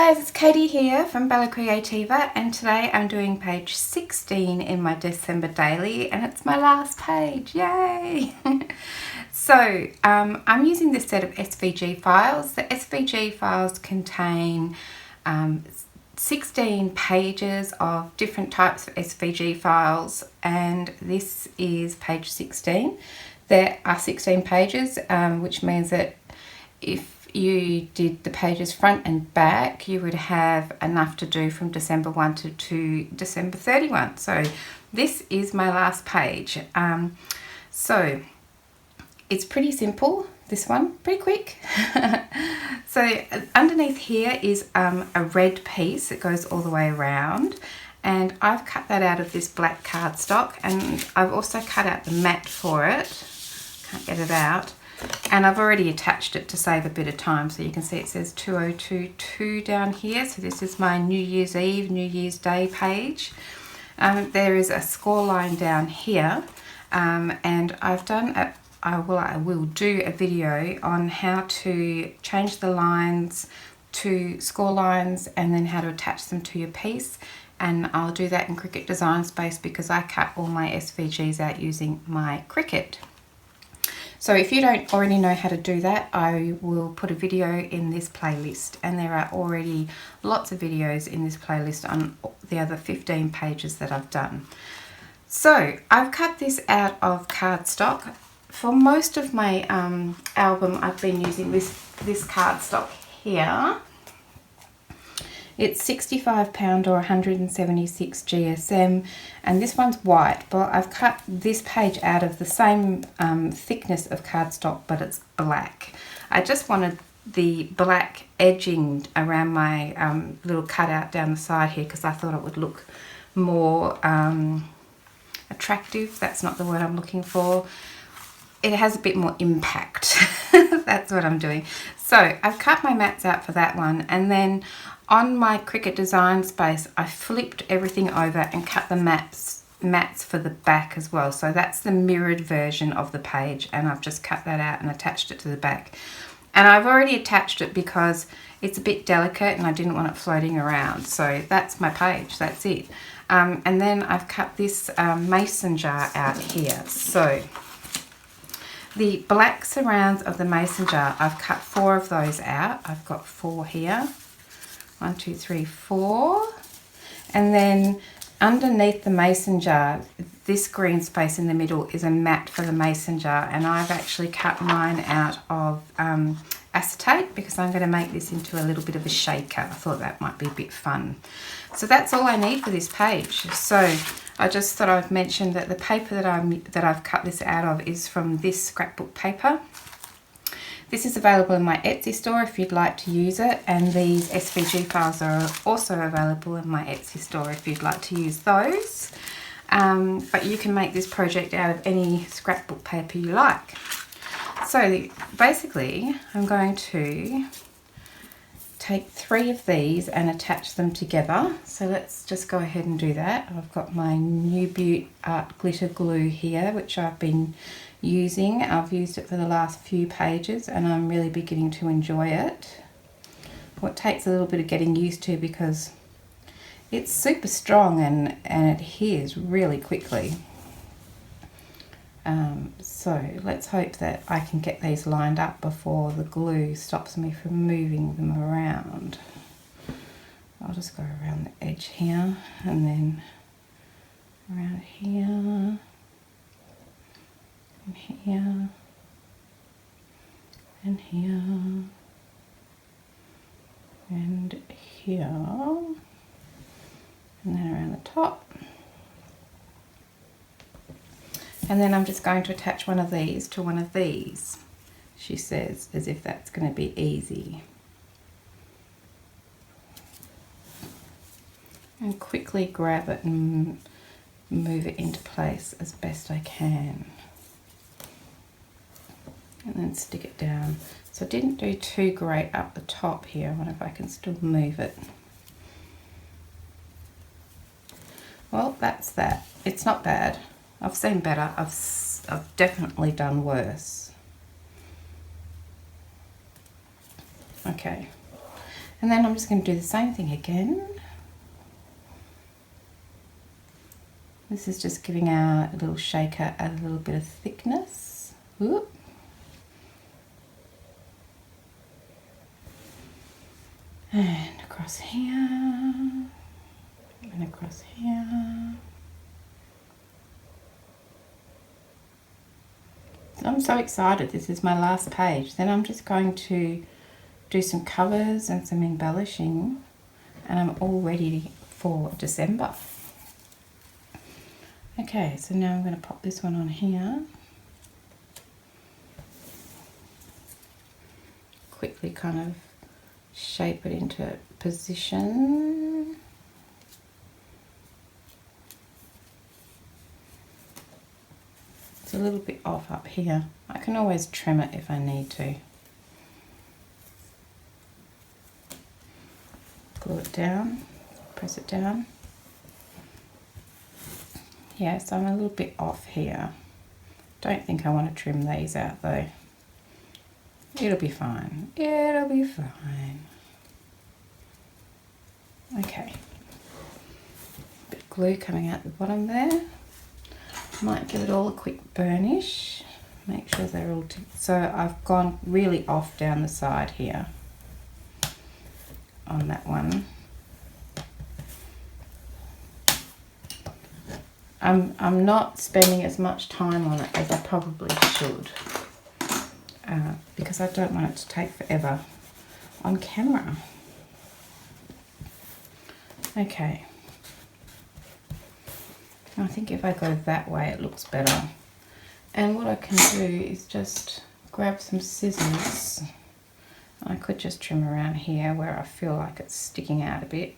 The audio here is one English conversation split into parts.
guys, it's Katie here from Creativa, and today I'm doing page 16 in my December daily, and it's my last page, yay! So I'm using this set of SVG files. The SVG files contain 16 pages of different types of SVG files, and this is page 16. There are 16 pages, which means that if you did the pages front and back, you would have enough to do from December 1 to December 31. So this is my last page. So it's pretty simple, this one, pretty quick. So underneath here is a red piece that goes all the way around, and I've cut that out of this black cardstock, and I've also cut out the mat for it. Can't get it out. And I've already attached it to save a bit of time, so you can see it says 2022 down here. So this is my New Year's Eve, New Year's Day page. There is a score line down here, and I've done I will do a video on how to change the lines to score lines and then how to attach them to your piece. And I'll do that in Cricut Design Space because I cut all my SVGs out using my Cricut. So if you don't already know how to do that, I will put a video in this playlist, and there are already lots of videos in this playlist on the other 15 pages that I've done. So I've cut this out of cardstock. For most of my album, I've been using this cardstock here. It's 65 pound or 176 GSM, and this one's white, but I've cut this page out of the same thickness of cardstock, but it's black. I just wanted the black edging around my little cutout down the side here because I thought it would look more attractive. That's not the word I'm looking for. It has a bit more impact. That's what I'm doing. So I've cut my mats out for that one, and then on my Cricut Design Space, I flipped everything over and cut the mats for the back as well. So that's the mirrored version of the page, and I've just cut that out and attached it to the back. And I've already attached it because it's a bit delicate and I didn't want it floating around. So that's my page, that's it. And then I've cut this mason jar out here. So the black surrounds of the mason jar, I've cut 4 of those out. I've got 4 here. 1, 2, 3, 4. And then underneath the mason jar, this green space in the middle is a mat for the mason jar, and I've actually cut mine out of acetate because I'm going to make this into a little bit of a shaker. I thought that might be a bit fun. So that's all I need for this page. So I just thought I'd mention that the paper that I've cut this out of is from this scrapbook paper. This is available in my Etsy store if you'd like to use it, and these SVG files are also available in my Etsy store if you'd like to use those. But you can make this project out of any scrapbook paper you like. So basically, I'm going to take 3 of these and attach them together. So let's just go ahead and do that. I've got my New Beauty Art glitter glue here, which I've been using. I've used it for the last few pages and I'm really beginning to enjoy it. What takes a little bit of getting used to because it's super strong and it adheres really quickly. So let's hope that I can get these lined up before the glue stops me from moving them around. I'll just go around the edge here and then around here and here and here and here, and then around the top. And then I'm just going to attach one of these to one of these, she says, as if that's going to be easy. And quickly grab it and move it into place as best I can. And then stick it down. So I didn't do too great up the top here. I wonder if I can still move it. Well, that's that. It's not bad. I've seen better. I've definitely done worse. Okay. And then I'm just going to do the same thing again. This is just giving our little shaker a little bit of thickness. Whoop. And across here, and across here. I'm so excited, this is my last page. Then I'm just going to do some covers and some embellishing, and I'm all ready for December. Okay, so now I'm going to pop this one on here. Quickly kind of shape it into position. It's a little bit off up here. I can always trim it if I need to. Glue it down, press it down. Yeah, so I'm a little bit off here. Don't think I want to trim these out though. It'll be fine. It'll be fine. Okay. Bit of glue coming out the bottom there. Might give it all a quick burnish. Make sure they're all so I've gone really off down the side here on that one. I'm not spending as much time on it as I probably should, because I don't want it to take forever on camera. Okay. I think if I go that way it looks better. And what I can do is just grab some scissors. I could just trim around here where I feel like it's sticking out a bit.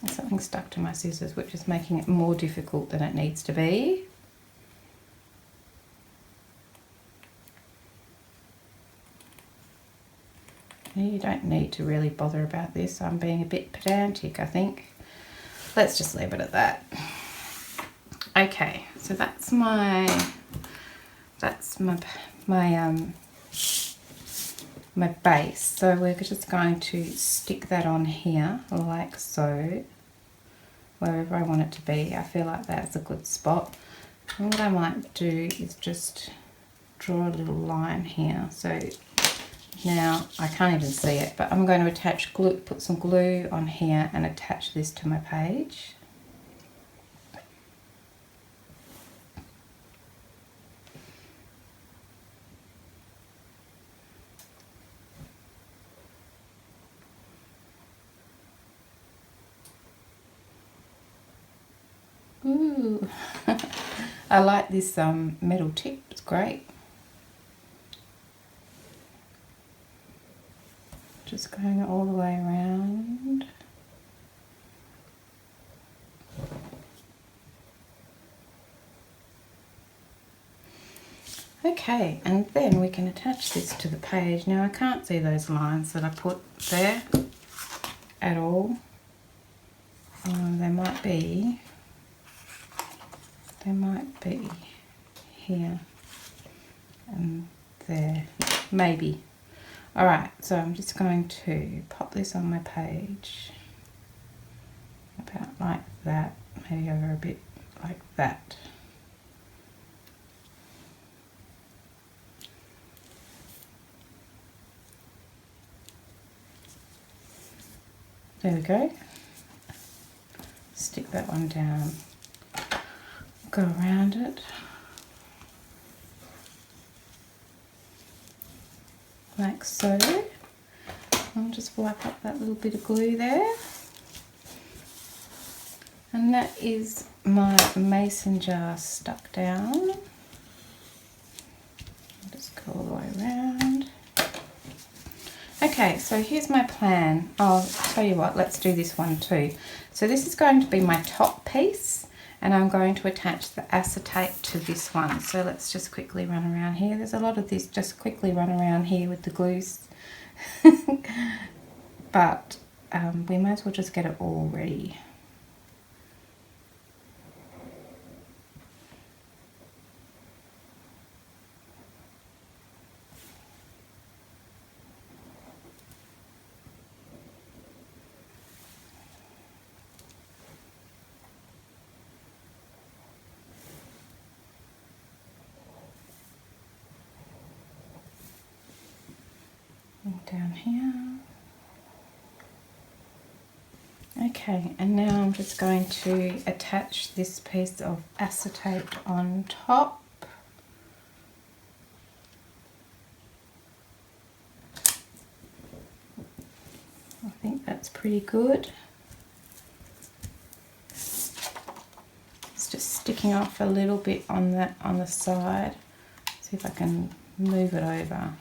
There's something stuck to my scissors, which is making it more difficult than it needs to be. You don't need to really bother about this. I'm being a bit pedantic, I think. Let's just leave it at that. Okay, so that's my base. So we're just going to stick that on here like so, wherever I want it to be. I feel like that's a good spot. And what I might do is just draw a little line here. So now I can't even see it, but I'm going to attach glue, put some glue on here and attach this to my page. Ooh, I like this metal tip, it's great. Just going all the way around. Okay, and then we can attach this to the page. Now I can't see those lines that I put there at all. They might be here and there, maybe. Alright, so I'm just going to pop this on my page, about like that, maybe over a bit like that. There we go. Stick that one down, go around it. Like so. I'll just wipe up that little bit of glue there. And that is my mason jar stuck down. I'll just go all the way around. Okay, so here's my plan. I'll tell you what, let's do this one too. So this is going to be my top piece, and I'm going to attach the acetate to this one. So let's just quickly run around here. There's a lot of this, just quickly run around here with the glues. But we might as well just get it all ready. down here. Okay, and now I'm just going to attach this piece of acetate on top. I think that's pretty good. It's just sticking off a little bit on the side. See if I can move it over.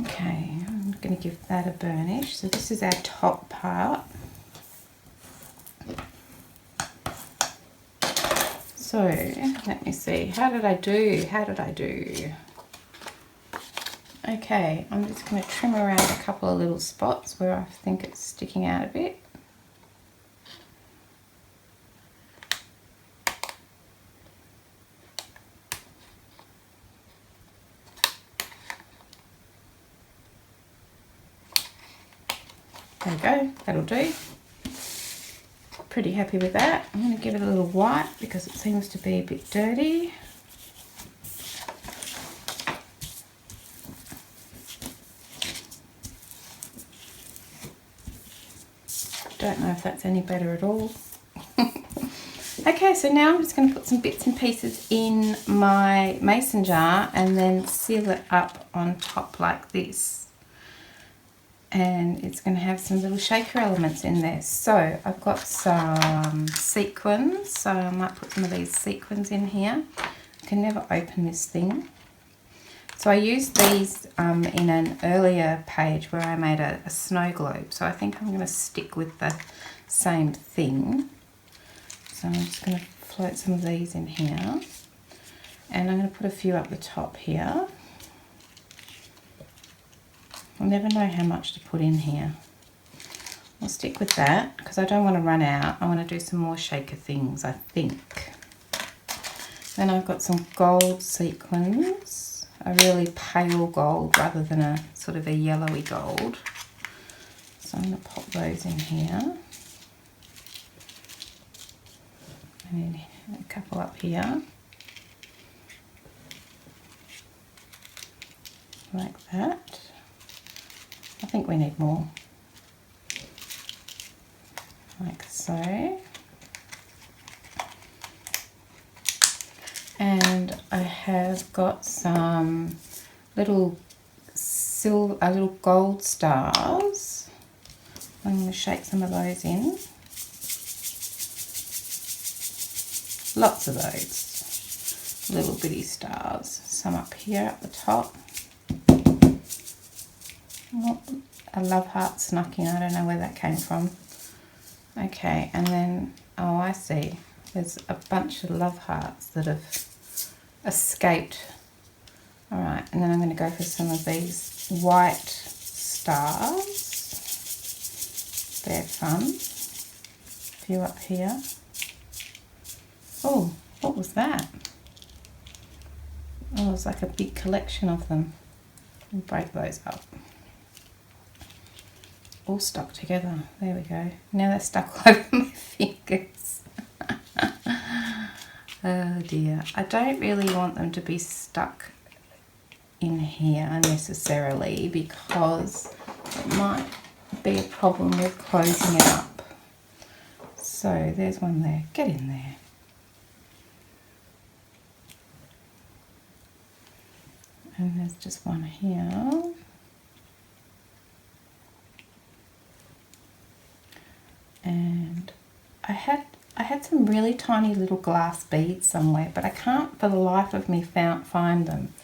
Okay, I'm going to give that a burnish. So this is our top part. So let me see, how did I do? Okay, I'm just going to trim around a couple of little spots where I think it's sticking out a bit. There we go, that'll do. Pretty happy with that. I'm going to give it a little wipe because it seems to be a bit dirty. Don't know if that's any better at all. Okay, so now I'm just going to put some bits and pieces in my mason jar and then seal it up on top like this. And it's going to have some little shaker elements in there. So I've got some sequins, so I might put some of these sequins in here. I can never open this thing. So I used these in an earlier page where I made a snow globe, so I think I'm going to stick with the same thing. So I'm just going to float some of these in here, and I'm going to put a few up the top here. I never know how much to put in here. I'll stick with that because I don't want to run out. I want to do some more shaker things, I think. Then I've got some gold sequins, a really pale gold rather than a sort of a yellowy gold. So I'm going to pop those in here. And then a couple up here. Like that. I think we need more, like so. And I have got some little gold stars. I'm going to shake some of those in. Lots of those little bitty stars. Some up here at the top. Oh, a love heart snuck in. I don't know where that came from. Okay, and then, oh, I see. There's a bunch of love hearts that have escaped. All right, and then I'm going to go for some of these white stars. They're fun. A few up here. Oh, what was that? Oh, it's like a big collection of them. I'll break those up. All stuck together. There we go. Now they're stuck all over my fingers. Oh dear. I don't really want them to be stuck in here necessarily because it might be a problem with closing it up. So there's one there. Get in there. And there's just one here. And I had some really tiny little glass beads somewhere, but I can't for the life of me find them.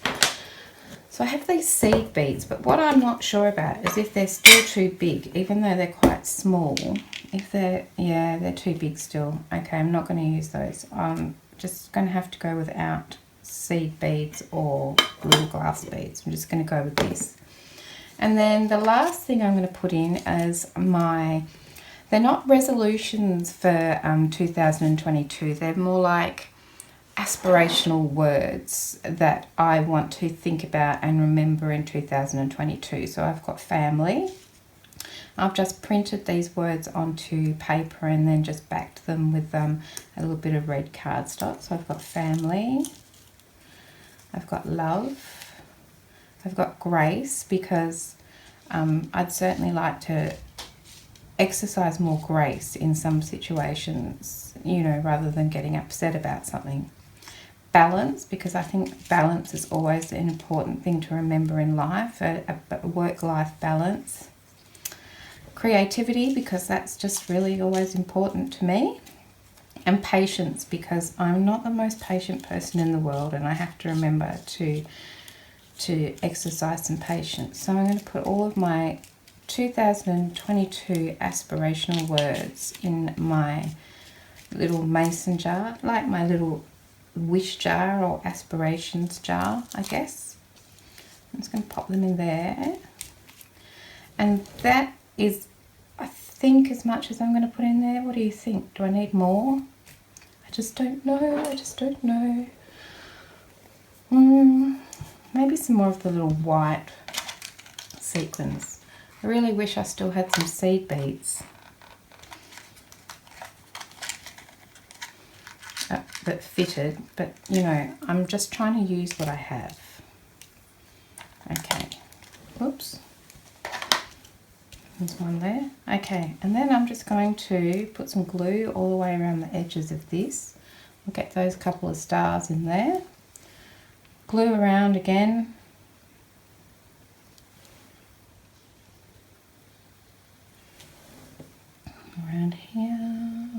So I have these seed beads, but what I'm not sure about is if they're still too big, even though they're quite small. If they're, yeah, they're too big still. Okay, I'm not going to use those. I'm just going to have to go without seed beads or little glass beads. I'm just going to go with this. And then the last thing I'm going to put in is they're not resolutions for 2022, they're more like aspirational words that I want to think about and remember in 2022. So I've got family, I've just printed these words onto paper and then just backed them with a little bit of red cardstock. So I've got family, I've got love, I've got grace, because I'd certainly like to exercise more grace in some situations, you know, rather than getting upset about something. Balance, because I think balance is always an important thing to remember in life, a work-life balance. Creativity, because that's just really always important to me. And patience, because I'm not the most patient person in the world, and I have to remember to exercise some patience. So I'm going to put all of my 2022 aspirational words in my little mason jar, like my little wish jar or aspirations jar, I guess. I'm just going to pop them in there. And that is, I think, as much as I'm going to put in there. What do you think? Do I need more? I just don't know. I just don't know. Maybe some more of the little white sequins. I really wish I still had some seed beads that fitted, but you know, I'm just trying to use what I have. Okay, whoops, there's one there. Okay, and then I'm just going to put some glue all the way around the edges of this. We'll get those couple of stars in there. Glue around again. Around here.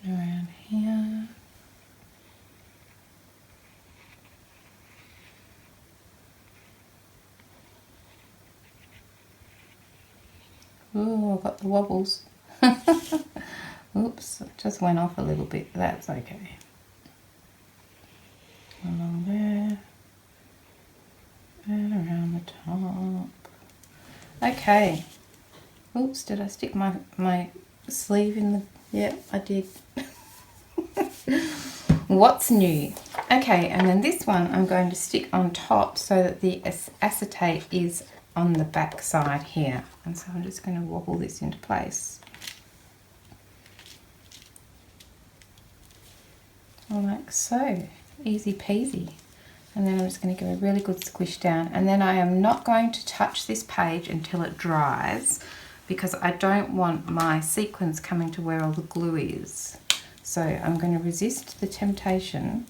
Around here. Oh, I've got the wobbles. Oops, it just went off a little bit. That's okay. Along there. And around the top. Okay. Oops, did I stick my sleeve in the... Yeah, I did. What's new? Okay, and then this one I'm going to stick on top so that the acetate is on the back side here. And so I'm just going to wobble this into place. Like so. Easy peasy. And then I'm just going to give a really good squish down. And then I am not going to touch this page until it dries, because I don't want my sequins coming to where all the glue is. So I'm going to resist the temptation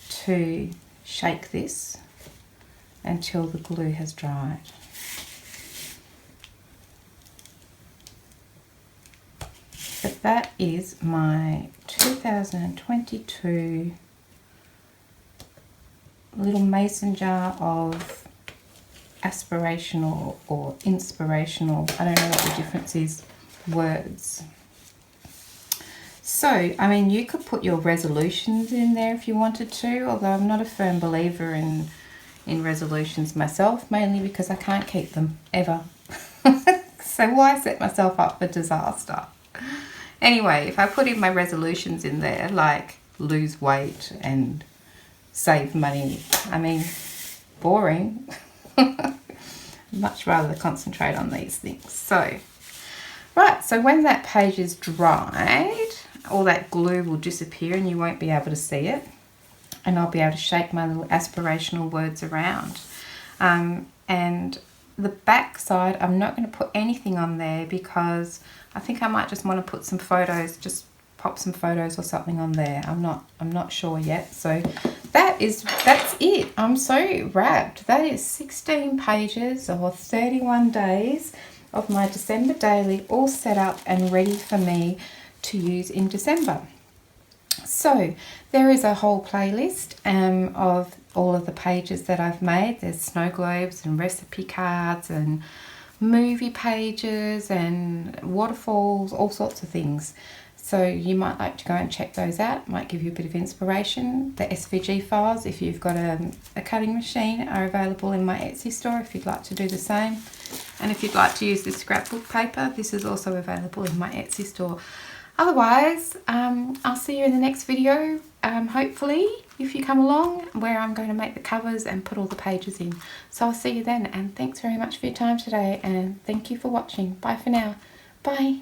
to shake this until the glue has dried. But that is my 2022 little mason jar of aspirational or inspirational, I don't know what the difference is, words. So, I mean, you could put your resolutions in there if you wanted to, although I'm not a firm believer in resolutions myself, mainly because I can't keep them, ever. So why set myself up for disaster? Anyway, if I put in my resolutions in there, like lose weight and save money, I mean, boring. Much rather concentrate on these things. So, right, so when that page is dried, all that glue will disappear and you won't be able to see it. And I'll be able to shake my little aspirational words around. And the back side, I'm not going to put anything on there because I think I might just want to put some photos, just pop some photos or something on there. I'm not sure yet. So that's it. I'm so wrapped. That is 16 pages or 31 days of my December daily all set up and ready for me to use in December. So there is a whole playlist of all of the pages that I've made. There's snow globes and recipe cards and movie pages and waterfalls, all sorts of things. So you might like to go and check those out. Might give you a bit of inspiration. The SVG files, if you've got a cutting machine, are available in my Etsy store if you'd like to do the same. And if you'd like to use this scrapbook paper, this is also available in my Etsy store. Otherwise, I'll see you in the next video. hopefully if you come along, where I'm going to make the covers and put all the pages in. So I'll see you then, and thanks very much for your time today, and thank you for watching. Bye for now. Bye.